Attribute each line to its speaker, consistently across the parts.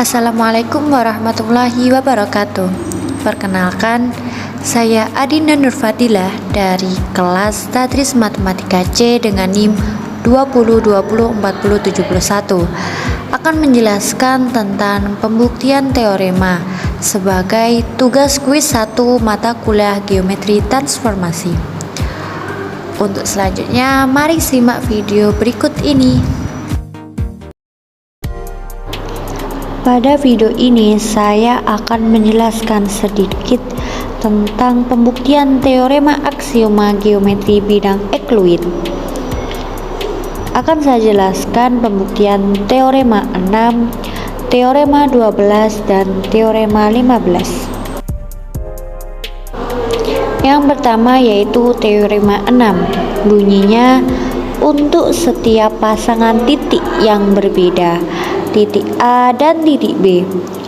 Speaker 1: Assalamualaikum warahmatullahi wabarakatuh. Perkenalkan, saya Adinda Nurfadilah dari kelas Tadris Matematika C dengan NIM 20204071 akan menjelaskan tentang pembuktian teorema sebagai tugas kuis 1 mata kuliah Geometri Transformasi. Untuk selanjutnya, mari simak video berikut ini. Pada video ini saya akan menjelaskan sedikit tentang pembuktian teorema aksioma geometri bidang ekluid. Akan saya jelaskan pembuktian teorema 6, teorema 12, dan teorema 15. Yang pertama yaitu teorema 6. Bunyinya, untuk setiap pasangan titik yang berbeda, titik A dan titik B,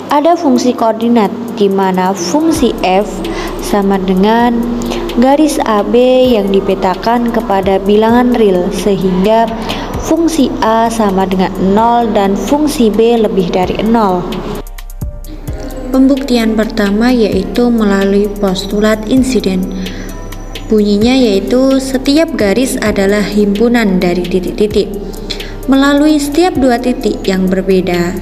Speaker 1: ada fungsi koordinat di mana fungsi f sama dengan garis AB yang dipetakan kepada bilangan real sehingga fungsi A sama dengan 0 dan fungsi B lebih dari 0. Pembuktian pertama yaitu melalui postulat insiden. Bunyinya yaitu setiap garis adalah himpunan dari titik-titik. Melalui setiap dua titik yang berbeda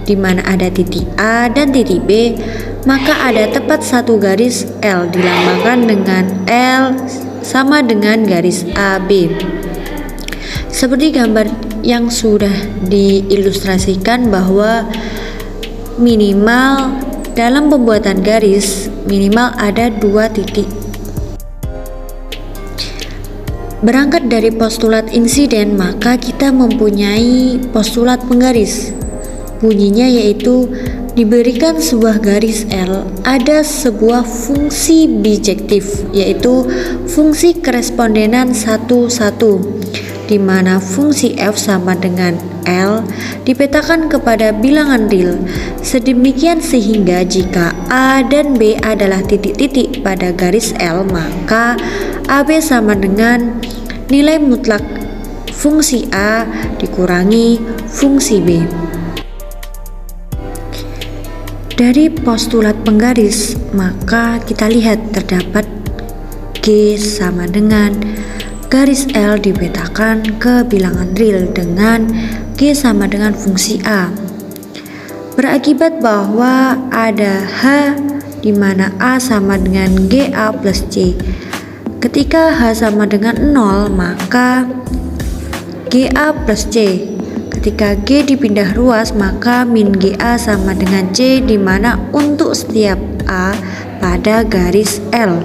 Speaker 1: di mana ada titik A dan titik B, maka ada tepat satu garis L dilambangkan dengan L sama dengan garis AB. Seperti gambar yang sudah diilustrasikan bahwa minimal dalam pembuatan garis minimal ada dua titik. Berangkat dari postulat insiden, maka kita mempunyai postulat penggaris. Bunyinya yaitu diberikan sebuah garis L, ada sebuah fungsi bijektif yaitu fungsi korespondenan 1, 1, di mana fungsi f sama dengan L dipetakan kepada bilangan real. Sedemikian sehingga jika A dan B adalah titik-titik pada garis L, maka AB sama dengan nilai mutlak fungsi A dikurangi fungsi B. Dari postulat penggaris, maka kita lihat terdapat G sama dengan garis L dipetakan ke bilangan real dengan G sama dengan fungsi A. Berakibat bahwa ada H di mana A sama dengan GA plus C. Ketika H sama dengan 0, maka GA plus C. Ketika G dipindah ruas, maka min GA sama dengan C, di mana untuk setiap A pada garis L.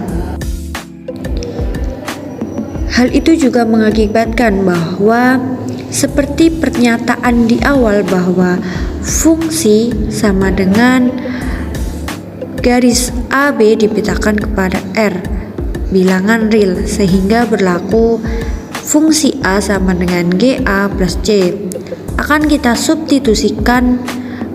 Speaker 1: Hal itu juga mengakibatkan bahwa seperti pernyataan di awal bahwa fungsi sama dengan garis AB dipetakan kepada R bilangan real sehingga berlaku fungsi A sama dengan GA plus C. Akan kita substitusikan,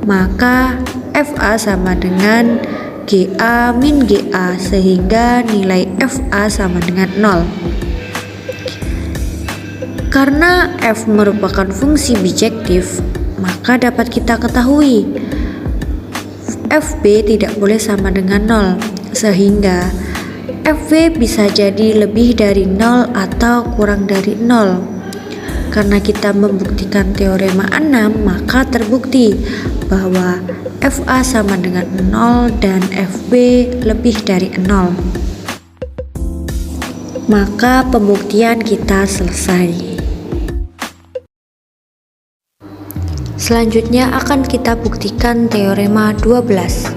Speaker 1: maka FA sama dengan GA min GA sehingga nilai FA sama dengan 0. Karena F merupakan fungsi bijektif, maka dapat kita ketahui FB tidak boleh sama dengan 0, sehingga FB bisa jadi lebih dari 0 atau kurang dari 0. Karena kita membuktikan teorema 6, maka terbukti bahwa FA sama dengan 0 dan FB lebih dari 0. Maka pembuktian kita selesai. Selanjutnya akan kita buktikan teorema 12.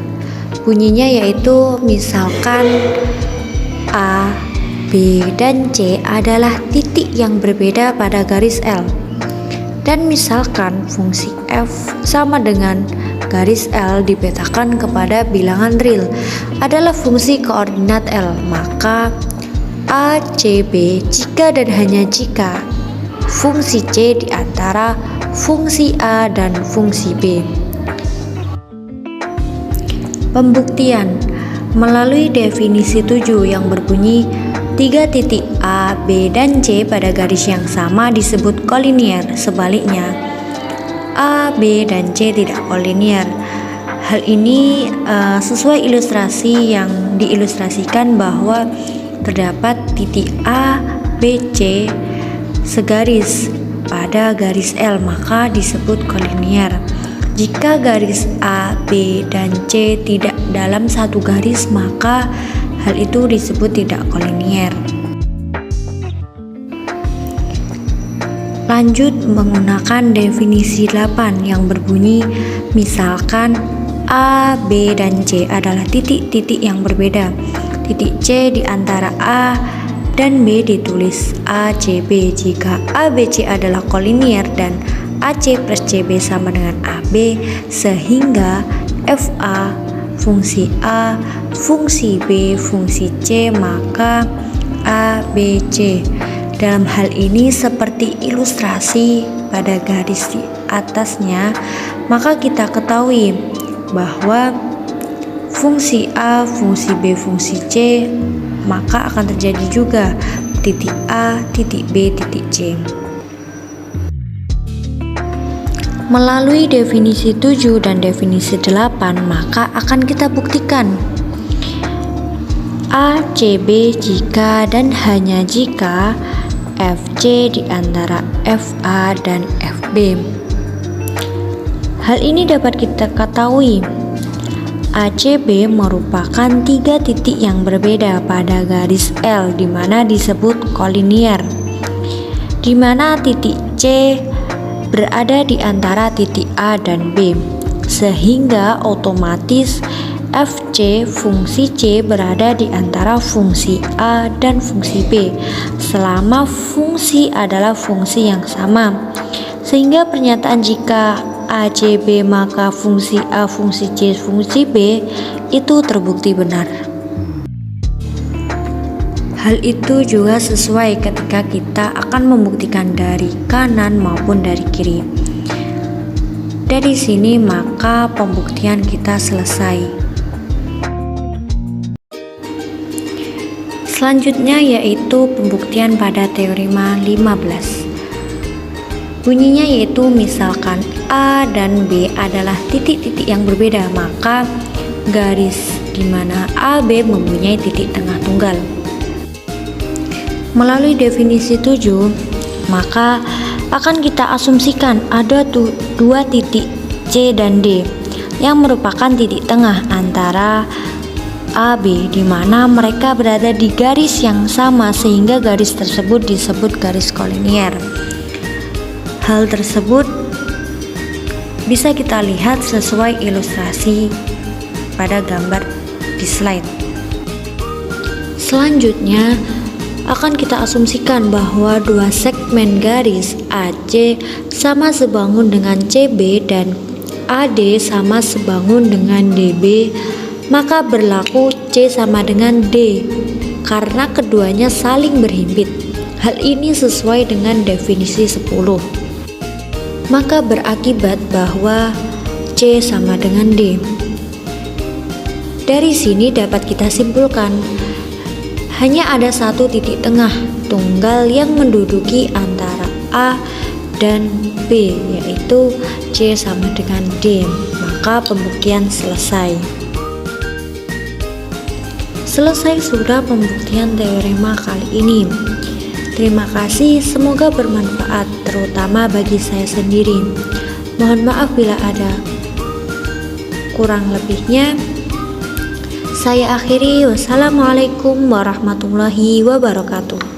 Speaker 1: Bunyinya yaitu misalkan A, B, dan C adalah titik yang berbeda pada garis L. Dan misalkan fungsi f sama dengan garis L dipetakan kepada bilangan real adalah fungsi koordinat L, maka A, C, B jika dan hanya jika fungsi C di antara fungsi A dan fungsi B. Pembuktian melalui definisi 7 yang berbunyi 3 titik A, B, dan C pada garis yang sama disebut kolinier. Sebaliknya, A, B, dan C tidak kolinier. Hal ini sesuai ilustrasi yang diilustrasikan bahwa terdapat titik A, B, C segaris pada garis L, maka disebut kolinier. Jika garis A, B, dan C tidak dalam satu garis, maka hal itu disebut tidak kolinier. Lanjut menggunakan definisi 8 yang berbunyi, misalkan A, B, dan C adalah titik-titik yang berbeda. Titik C di antara A dan B ditulis A, C, B. Jika A, B, C adalah kolinier dan AC plus CB sama dengan AB, sehingga FA fungsi A, fungsi B, fungsi C, maka ABC. Dalam hal ini seperti ilustrasi pada garis di atasnya, maka kita ketahui bahwa fungsi A, fungsi B, fungsi C, maka akan terjadi juga titik A, titik B, titik C. Melalui definisi 7 dan definisi 8, maka akan kita buktikan ACB jika dan hanya jika FC di antara FA dan FB. Hal ini dapat kita ketahui ACB merupakan 3 titik yang berbeda pada garis L, di mana disebut kolinier, di mana titik C berada di antara titik A dan B, sehingga otomatis FC fungsi C berada di antara fungsi A dan fungsi B selama fungsi adalah fungsi yang sama, sehingga pernyataan jika ACB maka fungsi A, fungsi C, fungsi B itu terbukti benar. Hal itu juga sesuai ketika kita akan membuktikan dari kanan maupun dari kiri. Dari sini maka pembuktian kita selesai. Selanjutnya yaitu pembuktian pada teorema 15. Bunyinya yaitu misalkan A dan B adalah titik-titik yang berbeda, maka garis di mana AB mempunyai titik tengah tunggal. Melalui definisi 7, maka akan kita asumsikan ada dua titik C dan D yang merupakan titik tengah antara AB, di mana mereka berada di garis yang sama sehingga garis tersebut disebut garis kolinier. Hal tersebut bisa kita lihat sesuai ilustrasi pada gambar di slide. Selanjutnya akan kita asumsikan bahwa dua segmen garis AC sama sebangun dengan CB dan AD sama sebangun dengan DB, maka berlaku C sama dengan D karena keduanya saling berhimpit. Hal ini sesuai dengan definisi 10. Maka berakibat bahwa C sama dengan D. Dari sini dapat kita simpulkan hanya ada satu titik tengah tunggal yang menduduki antara A dan B, yaitu C sama dengan D. Maka pembuktian selesai. Selesai sudah pembuktian teorema kali ini. Terima kasih, semoga bermanfaat terutama bagi saya sendiri. Mohon maaf bila ada kurang lebihnya. Saya akhiri, wassalamualaikum warahmatullahi wabarakatuh.